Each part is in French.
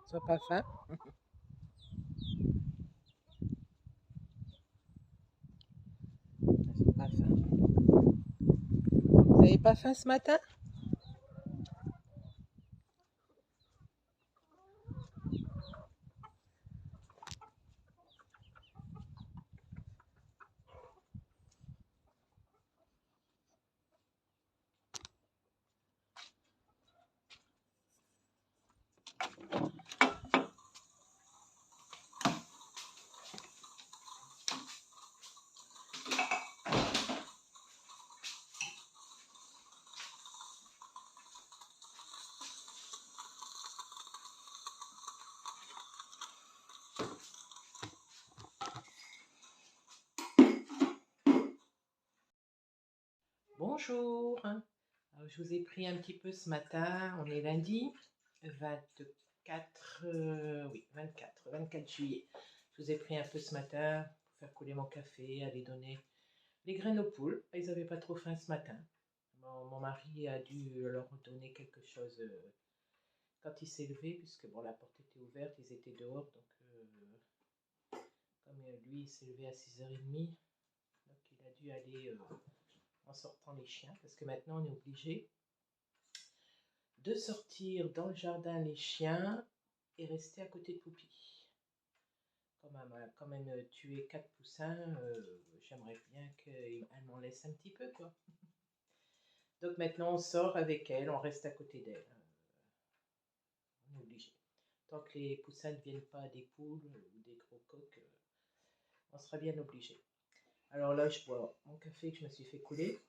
Sois pas faim. Sois pas faim. Vous n'avez pas faim ce matin? Bonjour. Alors, je vous ai pris un petit peu ce matin. On est lundi 24, 24 juillet. Je vous ai pris un peu ce matin pour faire couler mon café, aller donner les graines aux poules. Ils n'avaient pas trop faim ce matin. Mon mari a dû leur donner quelque chose quand il s'est levé, puisque bon, la porte était ouverte, ils étaient dehors. Donc, comme lui, il s'est levé à 6h30, donc il a dû aller en sortant les chiens, parce que maintenant on est obligé de sortir dans le jardin les chiens et rester à côté de Poupie. Comme elle m'a quand même tué 4 poussins, j'aimerais bien qu'elle m'en laisse un petit peu, quoi. Donc maintenant on sort avec elle, on reste à côté d'elle. On est obligé. Tant que les poussins ne deviennent pas des poules ou des gros coqs, on sera bien obligé. Alors là, je bois mon café que je me suis fait couler.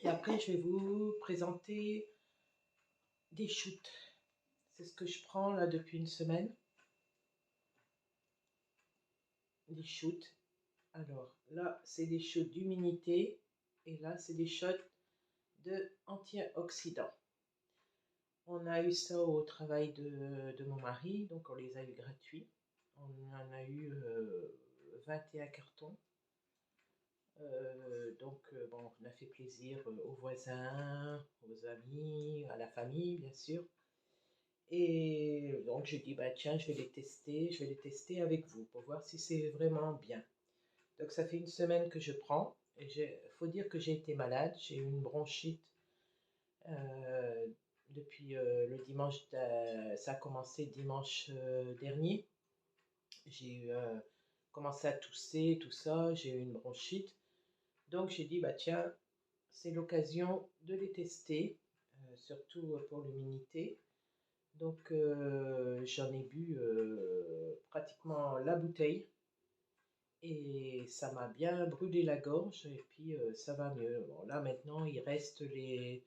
Et après, je vais vous présenter des shoots. C'est ce que je prends là depuis une semaine. Des shoots. Alors là, c'est des shoots d'immunité. Et là, c'est des shots de antioxydants. On a eu ça au travail de mon mari. Donc, on les a eu gratuits. On en a eu 21 cartons. Bon, on a fait plaisir aux voisins, aux amis, à la famille, bien sûr. Et donc, j'ai dit, bah tiens, je vais les tester avec vous pour voir si c'est vraiment bien. Donc, ça fait une semaine que je prends. Il faut dire que j'ai été malade, j'ai eu une bronchite euh, depuis le dimanche, ça a commencé dimanche dernier. J'ai commencé à tousser, tout ça, j'ai eu une bronchite. Donc, j'ai dit, bah tiens, c'est l'occasion de les tester, surtout pour l'humidité. Donc j'en ai bu pratiquement la bouteille et ça m'a bien brûlé la gorge et puis ça va mieux. Bon, là maintenant il reste oui,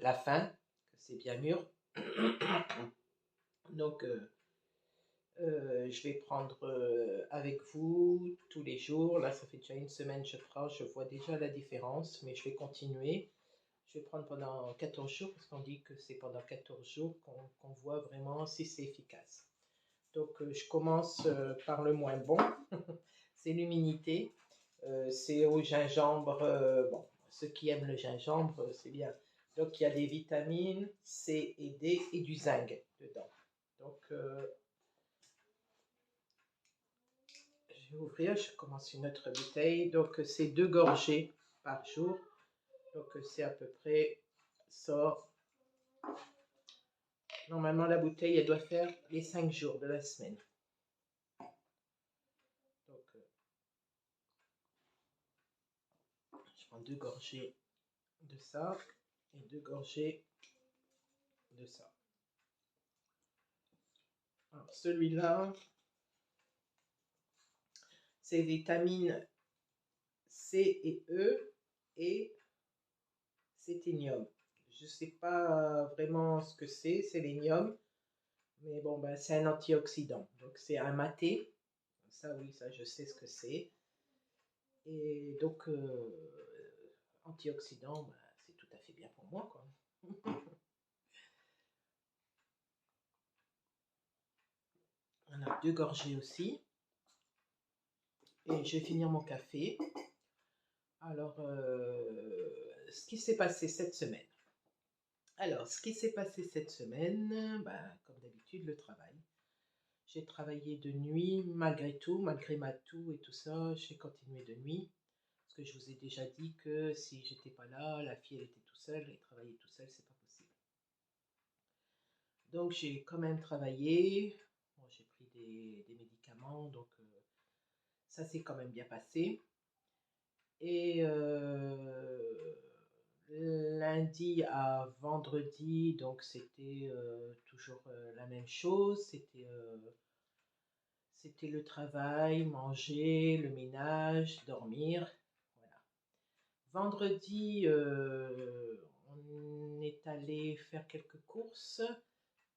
la faim, c'est bien mûr. Donc je vais prendre avec vous tous les jours. Là ça fait déjà une semaine que je prends, je vois déjà la différence, mais je vais continuer. Je vais prendre pendant 14 jours parce qu'on dit que c'est pendant 14 jours qu'on voit vraiment si c'est efficace. Donc je commence par le moins bon, c'est l'humidité. C'est au gingembre, bon, ceux qui aiment le gingembre, c'est bien. Donc il y a des vitamines C et D et du zinc dedans. Donc je vais ouvrir, je commence une autre bouteille. Donc c'est 2 gorgées par jour. Donc c'est à peu près ça. Normalement, la bouteille, elle doit faire les 5 jours de la semaine. Donc, je prends 2 gorgées de ça et 2 gorgées de ça. Alors, celui-là, c'est vitamine C et E et sélénium. Je ne sais pas vraiment ce que c'est sélénium, mais bon, ben, c'est un antioxydant. Donc, c'est un maté. Ça, oui, ça, je sais ce que c'est. Et donc, antioxydant, ben, c'est tout à fait bien pour moi, quoi. On a 2 gorgées aussi. Et je vais finir mon café. Alors, ce qui s'est passé cette semaine. Alors, ce qui s'est passé cette semaine, ben, comme d'habitude, le travail. J'ai travaillé de nuit malgré tout, malgré ma toux et tout ça, j'ai continué de nuit. Parce que je vous ai déjà dit que si j'étais pas là, la fille elle était tout seule et travailler tout seul, c'est pas possible. Donc j'ai quand même travaillé. Bon, j'ai pris des médicaments, donc ça s'est quand même bien passé. Et lundi à vendredi, donc c'était toujours la même chose. C'était le travail, manger, le ménage, dormir. Voilà. Vendredi, on est allé faire quelques courses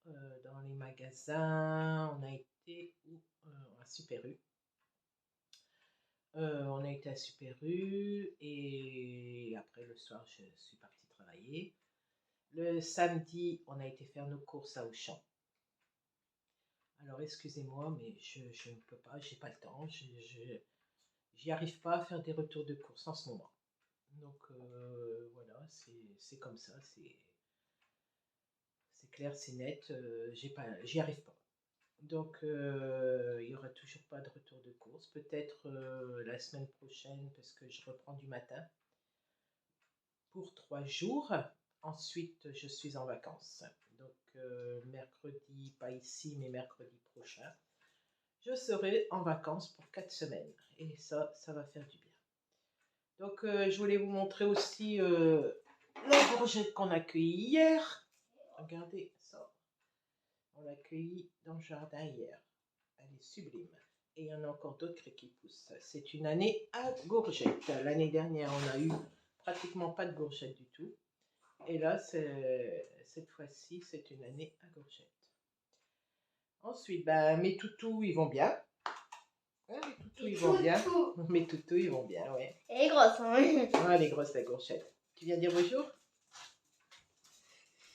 dans les magasins. On a été à Super U. On a été à Super U et après le soir, je suis partie travailler. Le samedi, on a été faire nos courses à Auchan. Alors excusez-moi, mais je ne peux pas, j'ai pas le temps, j'y arrive pas à faire des retours de courses en ce moment. Donc voilà, c'est comme ça, c'est clair, c'est net, j'y arrive pas. Donc il n'y aura toujours pas de retour de course, peut-être la semaine prochaine parce que je reprends du matin pour 3 jours. Ensuite, je suis en vacances. Donc mercredi, pas ici, mais mercredi prochain, je serai en vacances pour 4 semaines. Et ça va faire du bien. Donc je voulais vous montrer aussi la courgette qu'on a cueillie hier. Regardez ça. On l'a cueillie dans le jardin hier. Elle est sublime. Et il y en a encore d'autres qui poussent. C'est une année à courgettes. L'année dernière, on a eu pratiquement pas de courgettes du tout. Et là, cette fois-ci, c'est une année à courgettes. Ensuite, ben, mes toutous, ils vont bien. Ouais, mes toutous, ils vont bien. Mes toutous, ils vont bien, ouais. Elle est grosse, hein. Ah, elle est grosse, la courgette. Tu viens dire bonjour?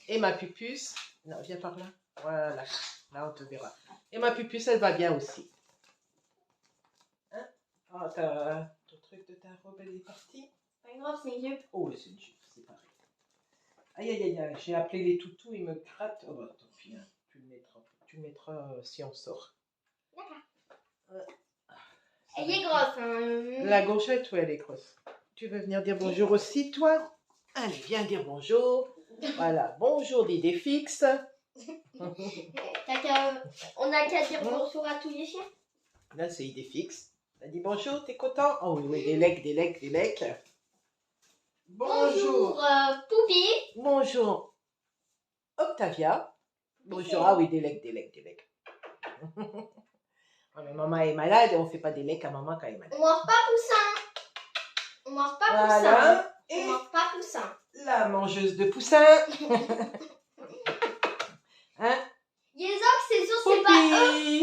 Et ma pupuce, non, viens par là. Voilà, là, on te verra. Et ma pupuce, elle va bien aussi. Hein? Oh, ton truc de ta robe, elle est partie? Pas grave, c'est une jupe. Oh, c'est une jupe, c'est pareil. Aïe, aïe, aïe, aïe, j'ai appelé les toutous, ils me grattent. Oh, bah, tant pis, hein. Tu le mettras si on sort. D'accord. Elle est grosse, hein. La gauchette, ouais, elle est grosse. Tu veux venir dire bonjour aussi, toi? Allez, viens dire bonjour. Voilà, bonjour Dédé Fixe. On n'a qu'à dire bonjour à tous les chiens. Là, c'est Idéfix. T'as dit bonjour, t'es content? Oh oui, oui, des lecs. Bonjour Poupie. Bonjour Octavia. Bonjour, ah oui, des lecs. Oh, mais maman est malade, on fait pas des lecs à maman quand elle est malade. On mange pas poussin. On mange pas voilà. poussin. Et on mange pas poussin. La mangeuse de poussins. Hein? Yézoc, c'est sûr, c'est pas eux.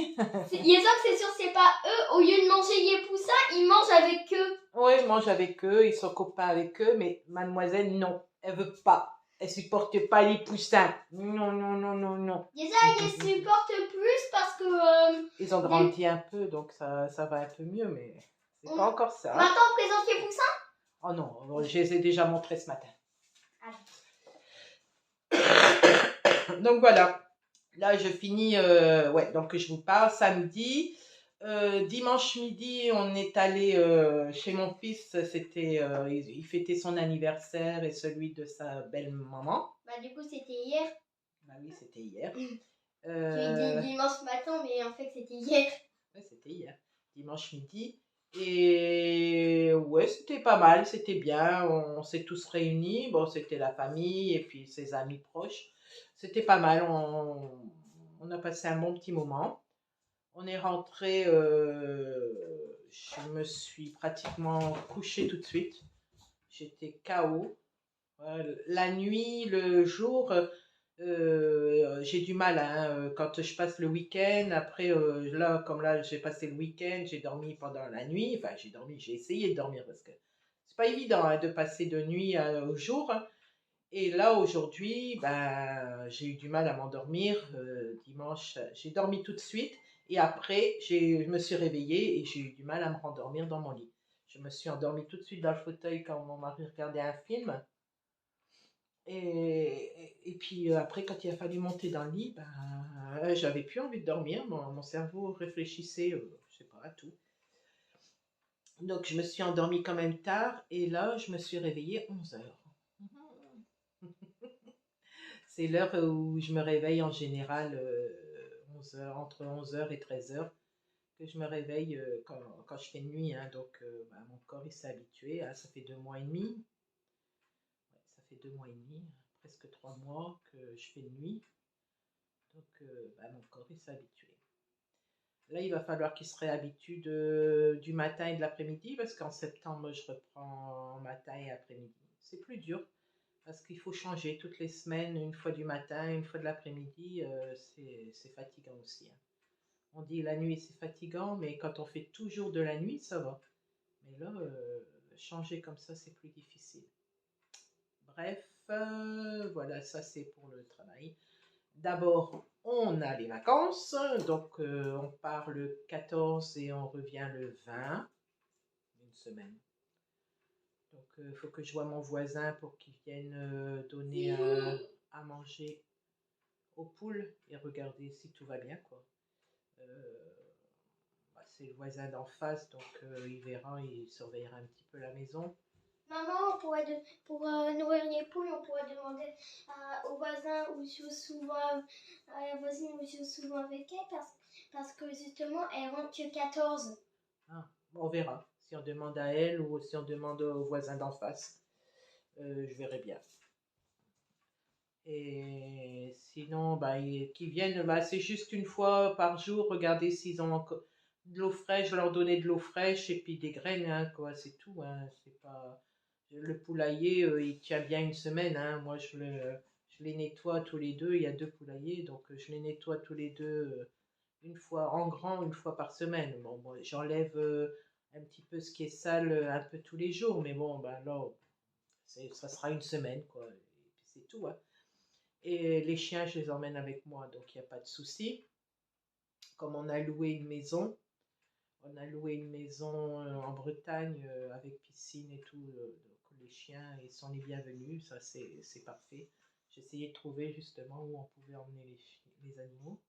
Yézoc, c'est sûr, c'est pas eux. Au lieu de manger les poussins, ils mangent avec eux. Oui, ils mangent avec eux, ils sont copains avec eux, mais mademoiselle, non, elle veut pas. Elle supporte pas les poussins. Non. Yézoc, ils supportent plus parce que... ils ont grandi un peu, donc ça va un peu mieux, mais c'est pas encore ça. Maintenant, on présente les poussins? Oh non, je les ai déjà montrés ce matin. Donc voilà. Là, je finis, ouais, donc je vous parle samedi. Dimanche midi, on est allé chez mon fils, c'était, il fêtait son anniversaire et celui de sa belle-maman. Bah du coup, c'était hier. Bah oui, c'était hier. Tu dis dimanche matin, mais en fait, c'était hier. Ouais, c'était hier, dimanche midi. Et ouais, c'était pas mal, c'était bien, on s'est tous réunis. Bon, c'était la famille et puis ses amis proches. C'était pas mal, on a passé un bon petit moment. On est rentré, je me suis pratiquement couchée tout de suite. J'étais KO. La nuit, le jour, j'ai du mal. Hein, quand je passe le week-end, après, là, comme là, j'ai passé le week-end, j'ai dormi pendant la nuit. Enfin, j'ai essayé de dormir parce que c'est pas évident hein, de passer de nuit au jour. Et là, aujourd'hui, ben, j'ai eu du mal à m'endormir. Dimanche, j'ai dormi tout de suite. Et après, je me suis réveillée et j'ai eu du mal à me rendormir dans mon lit. Je me suis endormie tout de suite dans le fauteuil quand mon mari regardait un film. Et puis après, quand il a fallu monter dans le lit, ben, j'avais plus envie de dormir. Mon cerveau réfléchissait, je sais pas, à tout. Donc je me suis endormie quand même tard. Et là, je me suis réveillée 11 heures. C'est l'heure où je me réveille en général, 11 heures, entre 11 heures et 13 heures, que je me réveille quand je fais nuit. Hein. Donc bah, mon corps il s'est habitué. Ah, ça fait 2 mois et demi. Ouais, ça fait 2 mois et demi, presque 3 mois que je fais nuit. Donc bah, mon corps il s'est habitué. Là, il va falloir qu'il se réhabitue du matin et de l'après-midi parce qu'en septembre, je reprends matin et après-midi. C'est plus dur parce qu'il faut changer toutes les semaines, une fois du matin, une fois de l'après-midi. C'est fatigant aussi. Hein. On dit la nuit c'est fatigant, mais quand on fait toujours de la nuit, ça va. Mais là, changer comme ça, c'est plus difficile. Bref, voilà, ça c'est pour le travail. D'abord, on a les vacances, donc on part le 14 et on revient le 20, une semaine. Donc il faut que je vois mon voisin pour qu'il vienne donner à manger aux poules et regarder si tout va bien, quoi. Bah, c'est le voisin d'en face, donc il verra, il surveillera un petit peu la maison. Maman, pour nourrir les poules, on pourrait demander au voisin où je joue souvent, à la voisine où je joue souvent avec elle, parce que justement, elle rentre que 14. Ah, on verra si on demande à elle ou si on demande au voisin d'en face. Je verrai bien. Et sinon, bah, qu'ils viennent, bah, c'est juste une fois par jour, regarder s'ils ont encore de l'eau fraîche, leur donner de l'eau fraîche et puis des graines, hein, quoi, c'est tout. Hein, c'est pas... Le poulailler, il tient bien une semaine. Hein, moi, je les nettoie tous les deux. Il y a 2 poulaillers, donc je les nettoie tous les deux une fois en grand, une fois par semaine. Bon, moi, j'enlève un petit peu ce qui est sale un peu tous les jours, mais bon, bah, là, ça sera une semaine, quoi. Et puis c'est tout. Hein. Et les chiens, je les emmène avec moi, donc il n'y a pas de souci. Comme on a loué une maison en Bretagne avec piscine et tout. Donc les chiens, ils sont les bienvenus, ça c'est parfait. J'ai essayé de trouver justement où on pouvait emmener les animaux.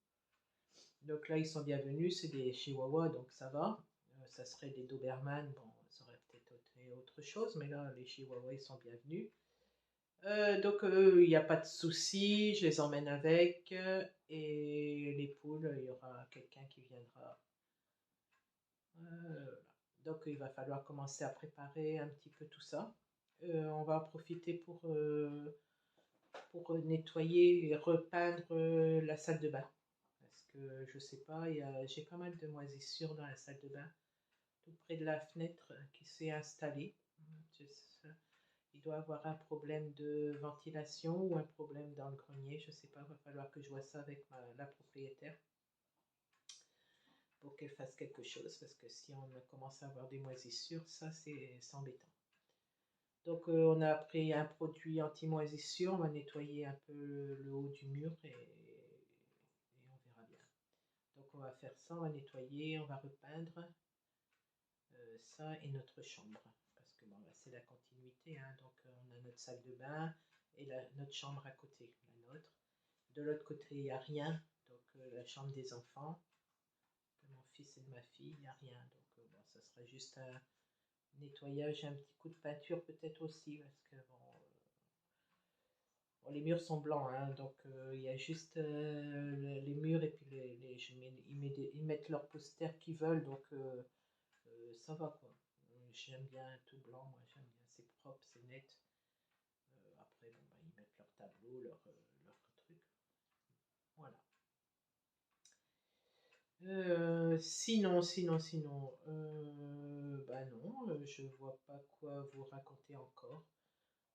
Donc là, ils sont bienvenus, c'est des chihuahuas, donc ça va. Ça serait des Doberman, bon, ça aurait peut-être été autre chose, mais là, les chihuahuas, ils sont bienvenus. Donc il n'y a pas de souci, je les emmène avec et les poules, il y aura quelqu'un qui viendra. Donc il va falloir commencer à préparer un petit peu tout ça. On va en profiter pour nettoyer et repeindre la salle de bain. Parce que je sais pas, j'ai pas mal de moisissures dans la salle de bain, tout près de la fenêtre qui s'est installée. Il doit avoir un problème de ventilation ou un problème dans le grenier, je sais pas, il va falloir que je vois ça avec la propriétaire pour qu'elle fasse quelque chose, parce que si on commence à avoir des moisissures, ça c'est embêtant. Donc on a pris un produit anti-moisissure, on va nettoyer un peu le haut du mur et on verra bien. Donc on va faire ça, on va nettoyer, on va repeindre ça et notre chambre. Parce que bon, bah, c'est la continuité, hein, donc on a notre salle de bain et notre chambre à côté, la nôtre. De l'autre côté, il n'y a rien, donc la chambre des enfants, de mon fils et de ma fille, il n'y a rien. Donc bon, ça sera juste un nettoyage, un petit coup de peinture peut-être aussi, parce que bon, les murs sont blancs, hein, donc il y a juste les murs et puis ils mettent leurs posters qu'ils veulent, donc ça va quoi. J'aime bien tout blanc, moi j'aime bien, c'est propre, c'est net. Après, bon, bah, ils mettent leur tableau, leur truc. Voilà. Sinon, bah non, je vois pas quoi vous raconter encore.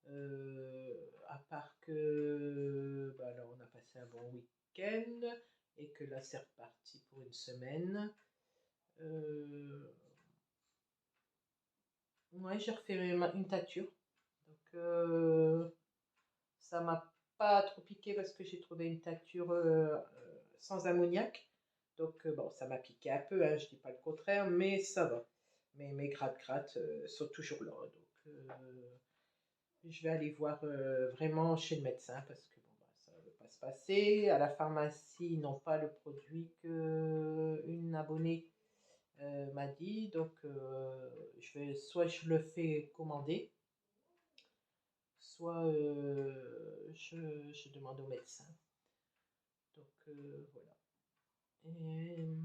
À part que bah, là, on a passé un bon week-end et que là, c'est reparti pour une semaine. Ouais, j'ai refait une tâture. Donc, ça m'a pas trop piqué parce que j'ai trouvé une tâture sans ammoniac. Donc, bon, ça m'a piqué un peu, hein, je dis pas le contraire, mais ça va. Mais mes gratte-gratte sont toujours là. Donc, je vais aller voir vraiment chez le médecin parce que bon, bah, ça ne veut pas se passer. À la pharmacie, ils n'ont pas le produit qu'une abonnée m'a dit. Donc, soit je le fais commander, soit je demande au médecin. Donc, voilà. Et,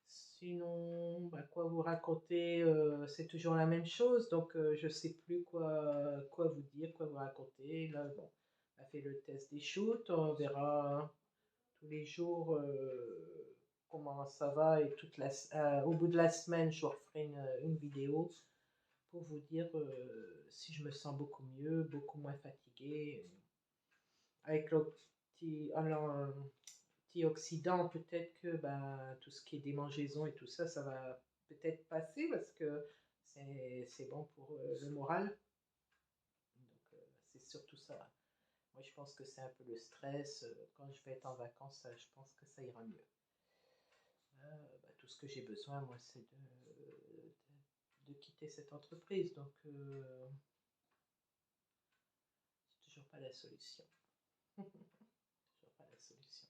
sinon, bah, quoi vous raconter, c'est toujours la même chose, donc je ne sais plus quoi vous dire, quoi vous raconter. Là, bon, on a fait le test des shoots, on verra tous les jours comment ça va et au bout de la semaine, je vous referai une vidéo pour vous dire si je me sens beaucoup mieux, beaucoup moins fatiguée. Avec l'antioxydant, peut-être que ben, tout ce qui est démangeaison et tout ça, ça va peut-être passer parce que c'est bon pour le moral. Donc, c'est surtout ça. Moi, je pense que c'est un peu le stress. Quand je vais être en vacances, je pense que ça ira mieux. Bah, tout ce que j'ai besoin, moi, c'est de quitter cette entreprise. Donc, c'est toujours pas la solution. Toujours pas la solution.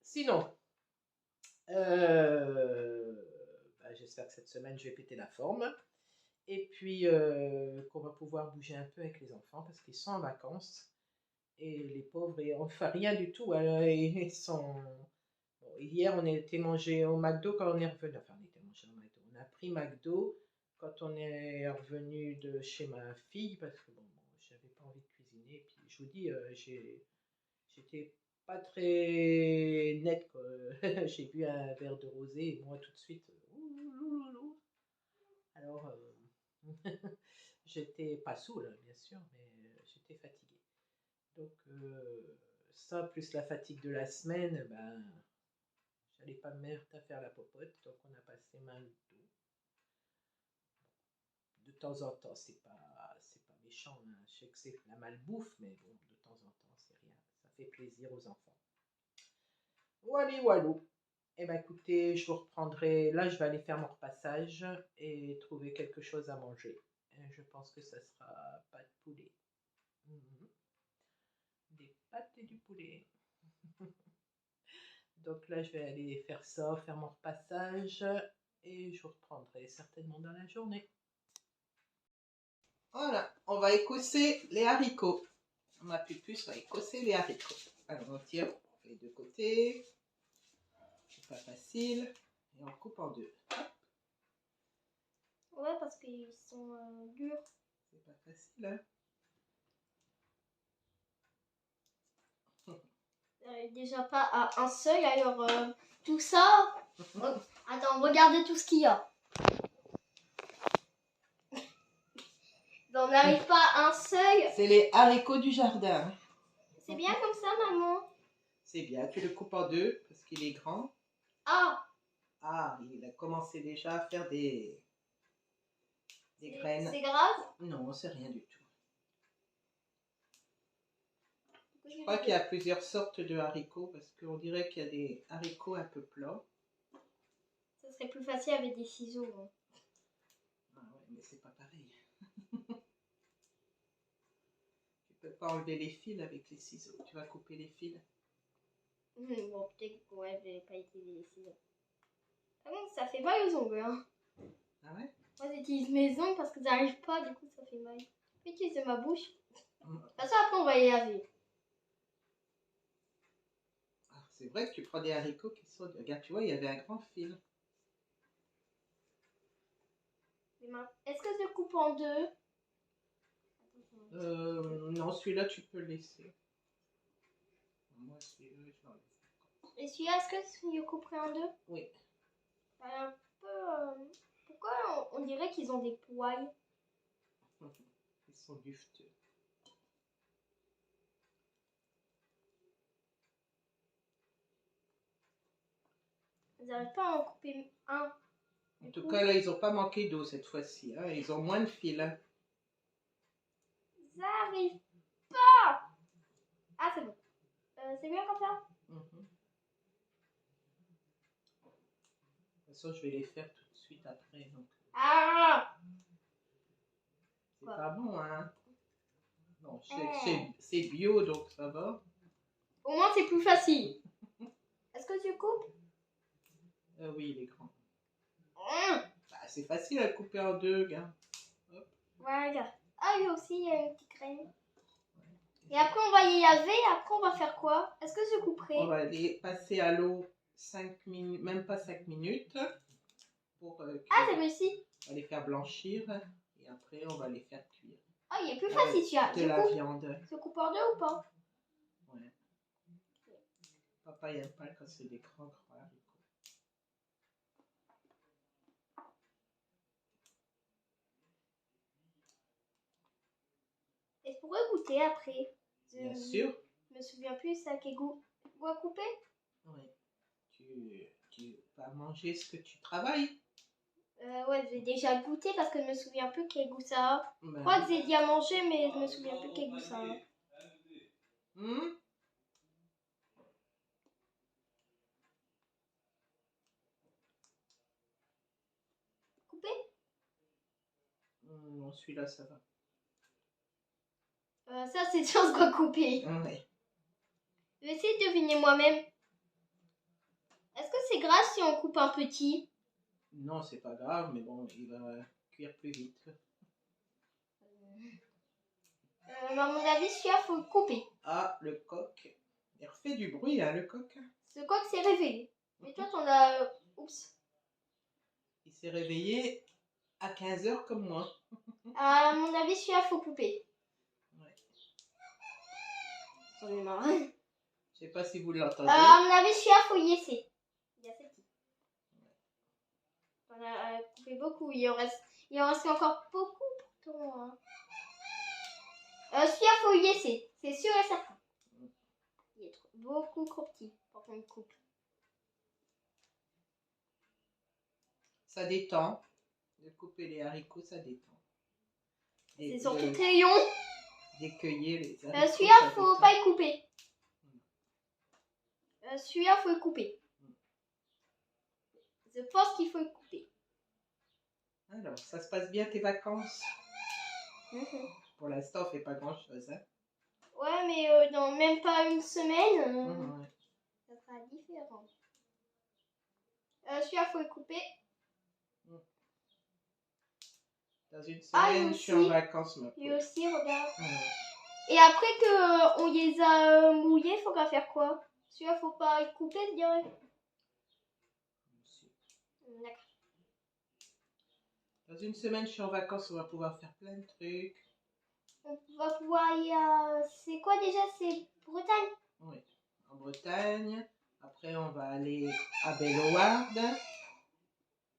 Sinon, bah, j'espère que cette semaine, je vais péter la forme. Et puis, qu'on va pouvoir bouger un peu avec les enfants parce qu'ils sont en vacances. Et les pauvres, on ne fait rien du tout. Alors, ils sont... Bon, hier, on a été manger au McDo quand on est revenu. Enfin, on a été manger au McDo. On a pris McDo quand on est revenu de chez ma fille parce que bon, j'avais pas envie de cuisiner. Et puis, je vous dis, j'étais pas très nette, quoi. J'ai bu un verre de rosé et moi, tout de suite, alors, j'étais pas saoule, bien sûr, mais j'étais fatiguée. Donc, ça, plus la fatigue de la semaine, ben, j'allais pas me mettre à faire la popote, donc on a passé mal le dos. De temps en temps, c'est pas méchant, hein. Je sais que c'est la malbouffe, mais bon, de temps en temps, c'est rien. Ça fait plaisir aux enfants. Walou, walou. Eh bien, écoutez, je vous reprendrai. Là, je vais aller faire mon repassage et trouver quelque chose à manger. Et je pense que ça sera pas de poulet. Mhm. Des pâtes et du poulet. Donc là, je vais aller faire ça, faire mon repassage et je vous reprendrai certainement dans la journée. Voilà, on va écosser les haricots. Ma pupuce va écosser les haricots. Alors, on tire les deux côtés. C'est pas facile. Et on coupe en deux. Ouais, parce qu'ils sont durs. C'est pas facile, hein? Déjà pas à un seuil, alors tout ça. Attends, regardez tout ce qu'il y a. On n'arrive pas à un seuil. C'est les haricots du jardin. C'est bien comme ça, maman. C'est bien, tu le coupes en deux parce qu'il est grand. Ah, Ah, il a commencé déjà à faire des graines. c'est grave. Non, c'est rien du tout. Je crois qu'il y a plusieurs sortes de haricots parce qu'on dirait qu'il y a des haricots un peu plats. Ça serait plus facile avec des ciseaux. Hein. Ah ouais, mais c'est pas pareil. Tu peux pas enlever les fils avec les ciseaux. Tu vas couper les fils. Bon, peut-être que ouais, je vais pas utiliser les ciseaux. Ah bon, ça fait mal aux ongles. Hein. Ah ouais? Moi, j'utilise mes ongles parce que j'arrive pas, du coup, ça fait mal. Je peux utiliser ma bouche. De toute façon, après, on va les laver. Ah, c'est vrai que tu prends des haricots qui sont... Regarde, tu vois, il y avait un grand fil. Est-ce que je coupe en deux? Non, celui-là, tu peux le laisser. Moi, celui-là, je l'enlève. Et celui-là, est-ce que je couperai en deux? Oui. Un peu. Pourquoi on dirait qu'ils ont des poils? Ils sont dufteux. Ils n'arrivent pas à en couper un. En tout cas, là, ils n'ont pas manqué d'eau cette fois-ci. Hein. Ils ont moins de fil. Hein. Ils n'arrivent pas. Ah, c'est bon. C'est bien comme ça? façon, je vais les faire tout de suite après. Donc, Ah! c'est Quoi? pas bon, hein? Non, c'est bio, donc ça va. Au moins, c'est plus facile. Est-ce que tu coupes? Oui, il est grand. Mmh. Bah, c'est facile à couper en deux, gars. Hop. Voilà. Ah, oui, aussi, il y a une petite graine. Et après, on va y laver. Après, on va faire quoi? Est-ce que je couperai? On va aller passer à l'eau 5 minutes, même pas 5 minutes. Pour Ah, c'est réussi. on va les faire blanchir. Et après, on va les faire cuire. Ah, il est plus facile, tu as. De la viande. Je coupe en deux ou pas? Ouais. Papa, il n'aime pas quand c'est des grands haricots. Et je pourrais goûter après. Bien sûr. Je me souviens plus, ça quel goût. Goût à couper? Oui. Tu vas manger ce que tu travailles. Ouais, j'ai déjà goûté parce que je me souviens plus quel goût ça a. Ben, Je crois que j'ai déjà mangé, mais je me souviens plus quel goût ça a. Coupé? Non, celui-là, ça va. Ça, c'est sûr qu'on va couper. Ouais. Je vais essayer de deviner moi-même. Est-ce que c'est grave si on coupe un petit? Non, c'est pas grave, mais bon, il va cuire plus vite. À mon avis, celui-là, faut le couper. Ah, le coq. Il refait du bruit, hein, le coq. Ce coq s'est réveillé. Mais toi, t'en as... Oups. Il s'est réveillé à 15h comme moi. À mon avis, celui-là, faut couper. Ouais. J'en ai marre. Je sais pas si vous l'entendez. À mon avis, celui-là, faut y laisser. Il y a cette petite. On a coupé beaucoup. Il en reste encore beaucoup pourtant. Hein. Celui-là, faut y laisser. C'est sûr et certain. Il est beaucoup trop petit pour qu'on le coupe. Ça détend. De couper les haricots, ça détend. C'est surtout très long. D'écueiller les haricots. Celui-là, faut pas y couper. Celui-là, faut le couper. Je pense qu'il faut le couper. Alors, ça se passe bien tes vacances? Pour l'instant, on fait pas grand-chose. Hein? Ouais, mais dans même pas une semaine, Ouais. ça sera différent. Celui-là, faut le couper. Dans une semaine, je suis en vacances. Lui aussi, regarde. Ouais. Et après que on les a mouillés, faut qu'à faire quoi? Celui-là, faut pas le couper, je dirais. D'accord. Dans une semaine, je suis en vacances, on va pouvoir faire plein de trucs. On va pouvoir aller à... C'est quoi déjà? C'est Bretagne? Oui, en Bretagne. Après, on va aller à Bellewaerde.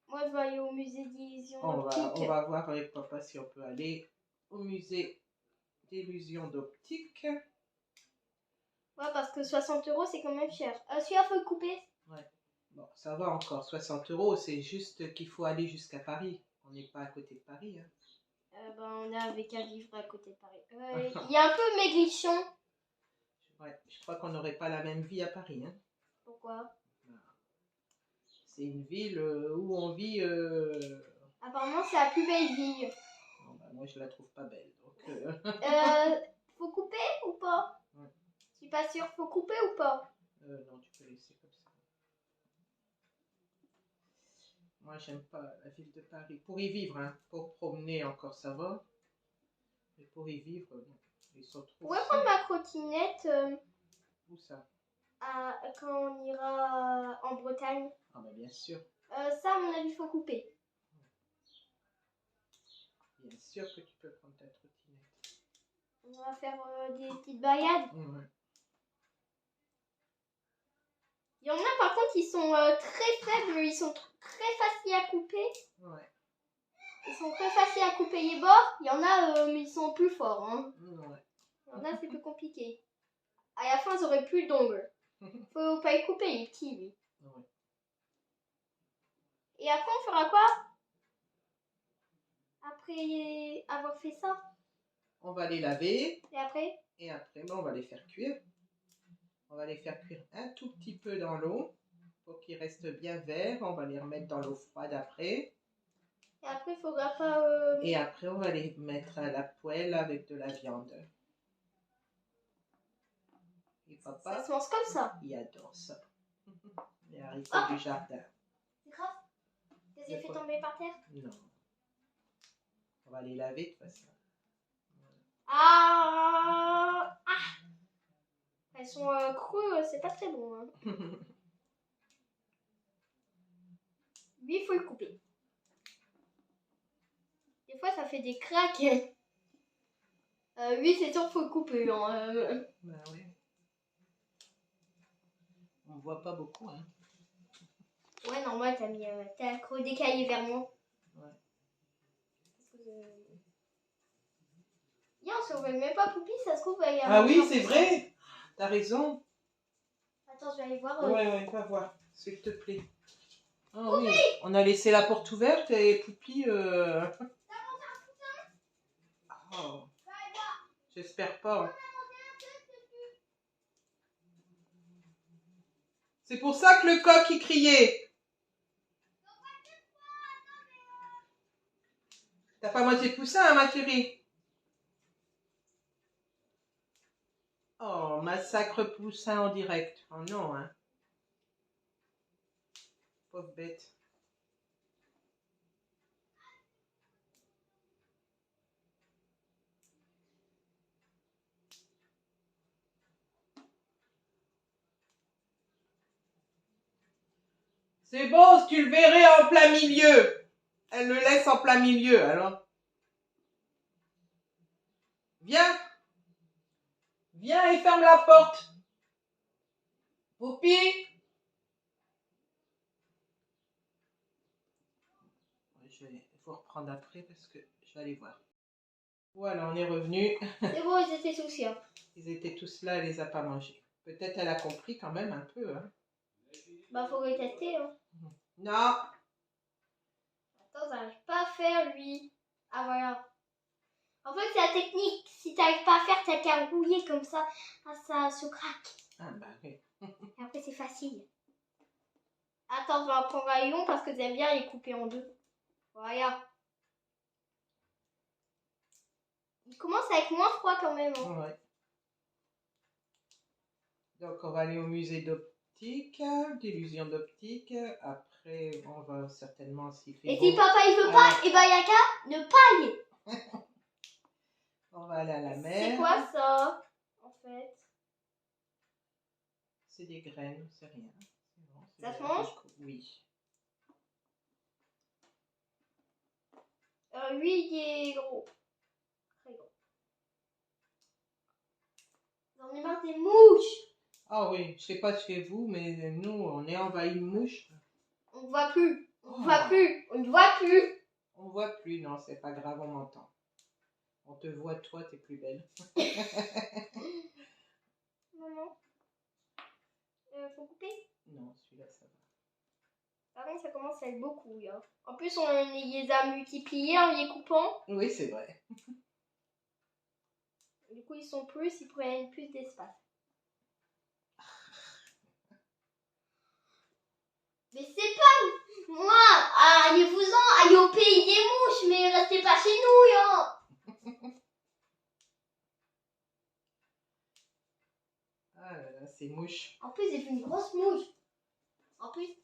Moi, je vais aller au musée d'illusion optique. On va voir avec papa si on peut aller au musée d'illusion d'optique. Ouais, parce que 60 €, c'est quand même cher. Celui-là, faut le couper. Ouais. Bon, ça va encore. 60 €, c'est juste qu'il faut aller jusqu'à Paris. On n'est pas à côté de Paris. Hein. On avait qu'à vivre à côté de Paris. Il y a un peu maigrichon. Ouais, je crois qu'on n'aurait pas la même vie à Paris. Hein. Pourquoi? C'est une ville où on vit... Apparemment, c'est la plus belle ville. Non, bah, moi, je la trouve pas belle. Donc, faut couper ou pas? Ouais. Je suis pas sûre. Faut couper ou pas? Non, tu peux laisser comme ça. Moi, j'aime pas la ville de Paris. Pour y vivre, hein. Pour promener encore, ça va. Mais pour y vivre, non. Ils sont trop... On pourrait prendre ma trottinette. Où ça? Quand on ira en Bretagne. Ah bah bien sûr. Ça, à mon avis, faut couper. Bien sûr que tu peux prendre ta trottinette. On va faire des petites balades. Ouais. Il y en a par contre, ils sont très faibles, ils sont très faciles à couper. Ouais. Ils sont très faciles à couper les bords. Il y en a, mais ils sont plus forts. Hein. Ouais. Il y en a, c'est plus compliqué. À la fin, j'aurai plus d'ongles. Faut pas y couper, il est petit, lui. Ouais. Et après, on fera quoi? Après avoir fait ça? On va les laver. Et après? Et après, on va les faire cuire. On va les faire cuire un tout petit peu dans l'eau. faut qu'ils restent bien verts. On va les remettre dans l'eau froide après. Et après, il faudra pas... Et après, on va les mettre à la poêle avec de la viande. Et papa, ça se mange comme ça. il adore ça. Les haricots du jardin. C'est grave. Tu les as fait quoi? tomber par terre? Non. On va les laver de toute façon. Ah, elles sont crues, c'est pas très bon. Hein. Lui, il faut le couper. Des fois, ça fait des craques. Lui, c'est sûr qu'il faut le couper. Hein. Ben oui. On voit pas beaucoup, hein. Ouais, normal, t'as accro des cahiers vers moi. Ouais. Bien, si on veut même pas Poupie, ça se trouve, il y a... Ah oui, c'est vrai. T'as raison. Attends, je vais aller voir. Ouais, va voir, s'il te plaît. Ah oui, on a laissé la porte ouverte et Poupie... Oh, j'espère pas. Hein. C'est pour ça que le coq, il criait. T'as pas mangé de poussin, hein, ma chérie? Oh, massacre poussin en direct. Oh non, hein. Pauvre bête. C'est bon, tu le verrais en plein milieu. Elle le laisse en plein milieu, alors. Viens. Viens et ferme la porte. Poupie. Il faut reprendre après parce que je vais aller voir. Voilà, on est revenu. C'est bon, ils étaient tous là. Ils étaient tous là, elle les a pas mangés. Peut-être elle a compris quand même un peu. Hein. Bah, faut les tester. Hein. Non. Attends, j'arrive pas à faire, lui. Ah, voilà. En fait, c'est la technique. Si t'arrives pas à faire, t'as qu'à rouiller comme ça. Ah, ça se craque. Ah bah oui. Et après, c'est facile. Attends, je vais en prendre un lion parce que j'aime bien les couper en deux. Voilà. Il commence à être moins froid quand même. Hein. Ouais. Donc on va aller au musée d'optique, d'illusion d'optique. Après, on va certainement s'y faire. Et si papa il veut pas, et ben y a qu'à ne pas y aller. On va aller à la mer. C'est quoi ça, en fait? C'est des graines, c'est rien. Bon, ça se mange? Oui. Lui, il est gros. Très gros. J'en ai marre des mouches. Ah oui, je sais pas chez vous, mais nous, on est envahi de mouches. On ne voit plus. On ne voit plus. On ne voit plus. On voit plus, non, c'est pas grave, on m'entend. On te voit, toi, t'es plus belle. Maman. Faut couper? Non, celui-là, ça va. Par contre, ça commence à être beaucoup, là. En plus, on les a multipliés en les coupant. Oui, c'est vrai. Du coup, ils sont plus, ils prennent plus d'espace. Mais c'est pas moi. Allez-vous-en, allez au pays des mouches, mais restez pas chez nous, hein. Ah là là, c'est mouche. En plus, j'ai fait une grosse mouche. En plus.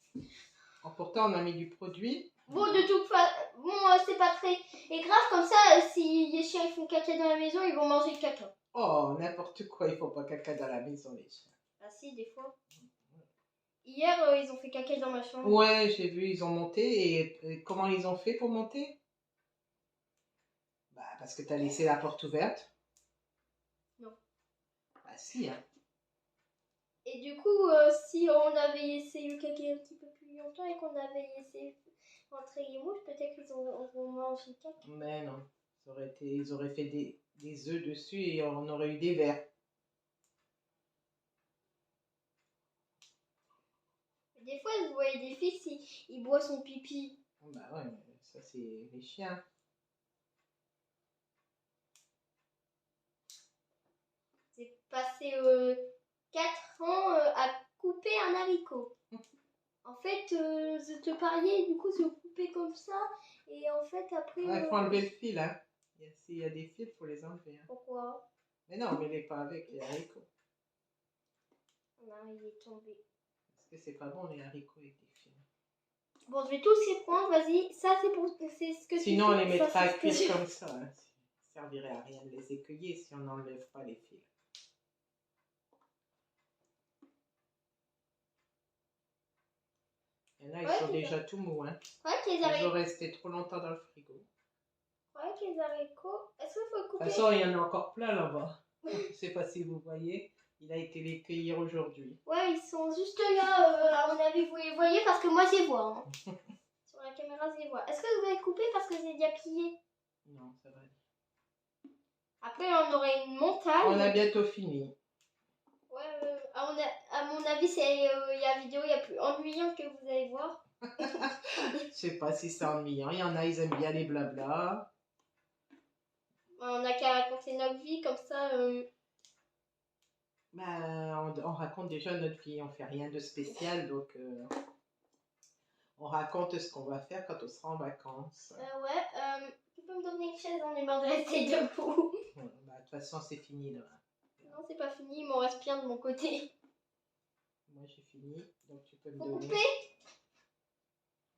Pourtant, on a mis du produit. Bon, de toute façon, bon, c'est pas très grave comme ça. Si les chiens ils font caca dans la maison, ils vont manger le caca. Oh, n'importe quoi, il faut pas caca dans la maison, les chiens. Ah si, des fois. Hier, ils ont fait caca dans ma chambre. Ouais, j'ai vu, ils ont monté. Et comment ils ont fait pour monter? Bah, parce que t'as laissé la porte ouverte. Non. Bah, si, hein. Et du coup, si on avait laissé le caca un petit peu plus longtemps et qu'on avait laissé rentrer les mouches, peut-être qu'ils auront mangé le caca. Mais non, ils auraient fait des œufs dessus et on aurait eu des vers. Des fois, vous voyez des fils, il boit son pipi. Bah ouais, mais ça c'est les chiens. J'ai passé 4 ans à couper un haricot. En fait, je te parlais, du coup, je coupais comme ça. Et en fait, après... Il faut enlever le fil, hein. S'il y a des fils, il faut les enlever. Hein. Pourquoi? Mais non, mais les pas avec les haricots. Non, il est tombé. Parce que c'est pas bon les haricots avec des fils. Bon, je vais tous les prendre, vas-y. Ça, c'est ce que Sinon, on les mettra ça, à cuire comme ça. Hein. Ça servirait à rien de les écueiller si on n'enlève pas les fils. Il y en a, ils sont déjà tout mous. Hein. Ils vont rester trop longtemps dans le frigo. Ouais, les haricots. Est-ce qu'il faut couper? De toute façon, il y en a encore plein là-bas. Je ne sais pas si vous voyez. Il a été les cueillir aujourd'hui. Ouais, ils sont juste là, à mon avis, vous les voyez parce que moi, je les vois. Hein. Sur la caméra, je les vois. Est-ce que vous allez couper parce que j'ai déjà plié? Non, ça va. Après, on aurait une montagne. On a bientôt fini. Ouais, à mon avis, c'est la vidéo la plus ennuyante que vous allez voir. Je sais pas si c'est ennuyant. Il y en a, ils aiment bien les blabla. On n'a qu'à raconter notre vie comme ça. Ben, on raconte déjà notre vie. On fait rien de spécial, donc on raconte ce qu'on va faire quand on sera en vacances. Tu peux me donner une chaise, on est marre de rester debout. Ouais, bah, de toute façon, c'est fini là. Non, c'est pas fini, il m'en reste plein de mon côté. Moi, j'ai fini, donc tu peux me Faut donner. couper?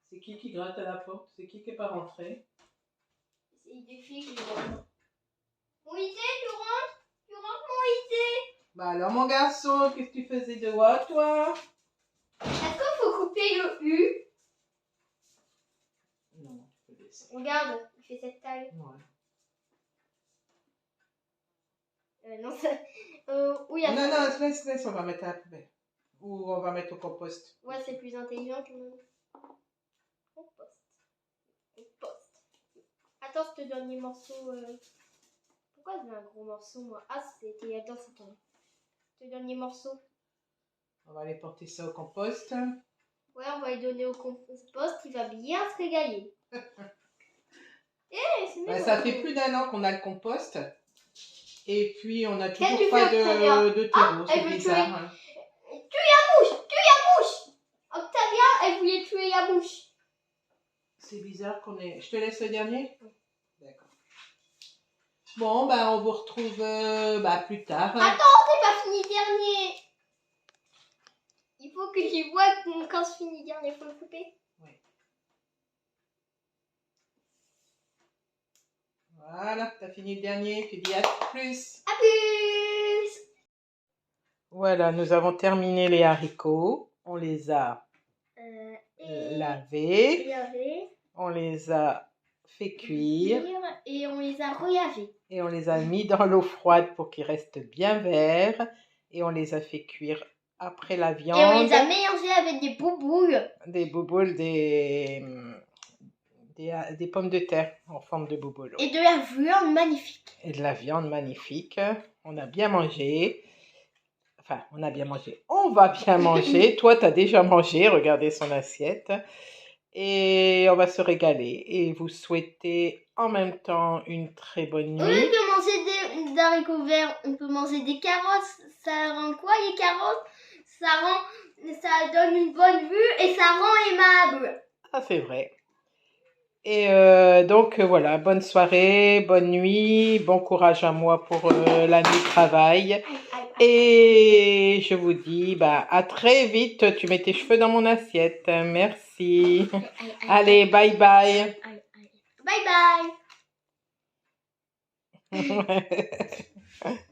C'est qui gratte à la porte? C'est qui est pas rentré? C'est des filles qui rentrent. Moïse, tu rentres? Tu rentres, Moïse? Bah alors, mon garçon, qu'est-ce que tu faisais dehors, toi? Est-ce qu'il faut couper le U? Non, tu peux laisser. Regarde, il fait cette taille. Ouais. Non, ça... où il y a... Non, laisse, on va mettre à la poubelle. Ou on va mettre au compost. Ouais, c'est plus intelligent que même. Compost. Attends, ce dernier morceau... Pourquoi je veux un gros morceau, moi? Ah, c'était... Attends, c'est ton... Ce dernier morceau. On va aller porter ça au compost. Ouais, on va les donner au compost, il va bien se régaler. Ça fait plus d'1 an qu'on a le compost. Et puis, on n'a toujours Qu'est-ce que pas tu fais, Octavia? de terreau. C'est elle veut bizarre. Tue la mouche! Tue la mouche! Octavia, elle voulait tuer la mouche. C'est bizarre qu'on ait... Je te laisse le dernier? D'accord. Bon, bah, on vous retrouve plus tard. Attends, c'est pas fini dernier. Il faut que j'y vois quand je finis dernier, il faut le couper. Oui. Voilà, t'as fini le dernier, tu dis à plus. À plus. Voilà, nous avons terminé les haricots. On les a lavés. On les a fait cuire. Et on les a relavés. Et on les a mis dans l'eau froide pour qu'ils restent bien verts. Et on les a fait cuire après la viande. Et on les a mélangés avec des bouboules. Des bouboules, des pommes de terre en forme de bouboules. Et de la viande magnifique. Et de la viande magnifique. On a bien mangé. Enfin, on a bien mangé. On va bien manger. Toi, tu as déjà mangé. Regardez son assiette. Et on va se régaler. Et vous souhaitez en même temps une très bonne nuit. Au lieu de manger des haricots verts, on peut manger des carottes. Ça rend quoi les carottes? Ça donne une bonne vue et ça rend aimable. Ah, c'est vrai. Et donc voilà, bonne soirée, bonne nuit, bon courage à moi pour la nuit de travail. Et je vous dis à très vite. Tu mets tes cheveux dans mon assiette. Merci. Allez, bye bye. Bye bye.